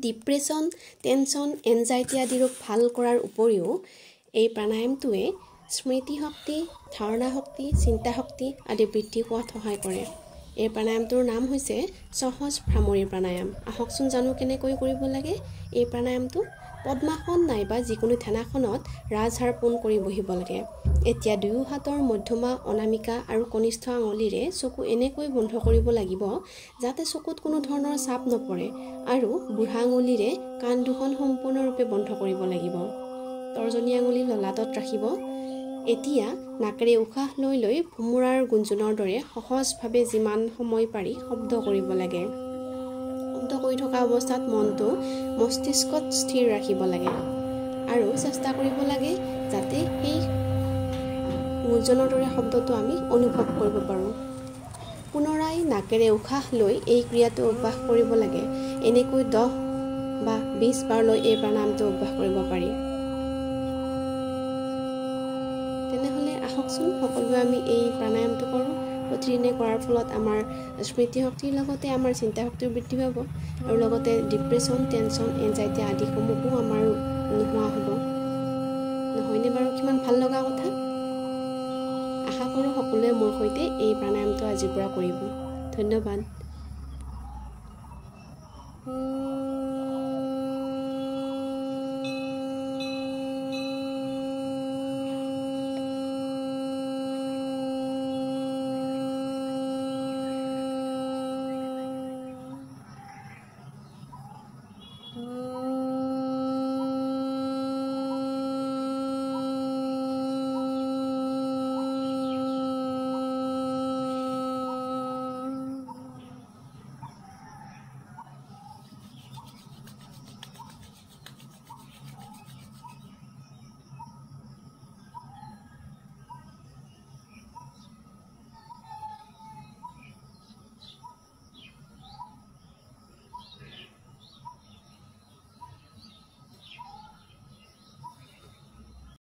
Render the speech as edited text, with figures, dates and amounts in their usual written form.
Depression, tension, anxiety আদি ৰোগ ভাল কৰাৰ উপৰিও এই প্ৰাণায়ামটোৱে স্মৃতি শক্তি, ধাৰণা শক্তি, চিন্তা শক্তি আদি বৃদ্ধি কৰাত সহায় কৰে। এই প্ৰাণায়ামটোৰ নাম হৈছে সহজ ভ্ৰামৰী প্ৰাণায়াম। আহকচোন জানো কেনেকৈ কৰিব লাগে এই প্ৰাণায়ামটো। পদ্মাসন নাইবা যিকোনো ধ্যানাসনত ৰাজহাড় পোন কৰি বহিব লাগে। এতিয়া দুয়ো হাতৰ মধ্যমা, অনামিকা আৰু কনিষ্ঠ আঙুলিৰে চকু এনেকৈ বন্ধ কৰিব লাগিব যাতে চকুত কোনো ধৰণৰ চাপ নপৰে আৰু বুঢ়া আঙুলিৰে কাণ দুখন সম্পূৰ্ণৰূপে বন্ধ কৰিব লাগিব। তৰ্জনী আঙুলি ললাটত ৰাখিব। এতিয়া নাকেৰে উশাহ লৈ লৈ ভোমোৰাৰ গুঞ্জনৰ দৰে সহজভাৱে যিমান সময় পাৰি শব্দ কৰিব লাগে। শব্দ কৰি থকা অৱস্থাত মনটো মস্তিষ্কত স্থিৰ ৰাখিব লাগে আৰু চেষ্টা কৰিব লাগে যাতে সেই গুঞ্জনৰ দৰে শব্দটো আমি অনুভৱ কৰিব পাৰোঁ। পুনৰাই নাকেৰে উশাহ লৈ এই ক্ৰিয়াটো অভ্যাস কৰিব লাগে। এনেকৈ 10 বা 20 বাৰলৈ এই প্ৰাণায়ামটো অভ্যাস কৰিব পাৰি। তেনেহ'লে আহকচোন সকলোৱে আমি এই প্ৰাণায়ামটো কৰোঁ। প্ৰতিদিনে কৰাৰ ফলত আমাৰ স্মৃতিশক্তিৰ লগতে আমাৰ চিন্তা শক্তিও বৃদ্ধি পাব আৰু লগতে ডিপ্ৰেশ্যন, টেনশ্যন, এনজাইটি আদিসমূহো আমাৰ নোহোৱা হ'ব। নহয়নে বাৰু? কিমান ভাল লগা কথা। আশা কৰোঁ সকলোৱে মোৰ সৈতে এই প্ৰাণায়ামটো আজিৰ পৰা কৰিব। ধন্যবাদ। Oh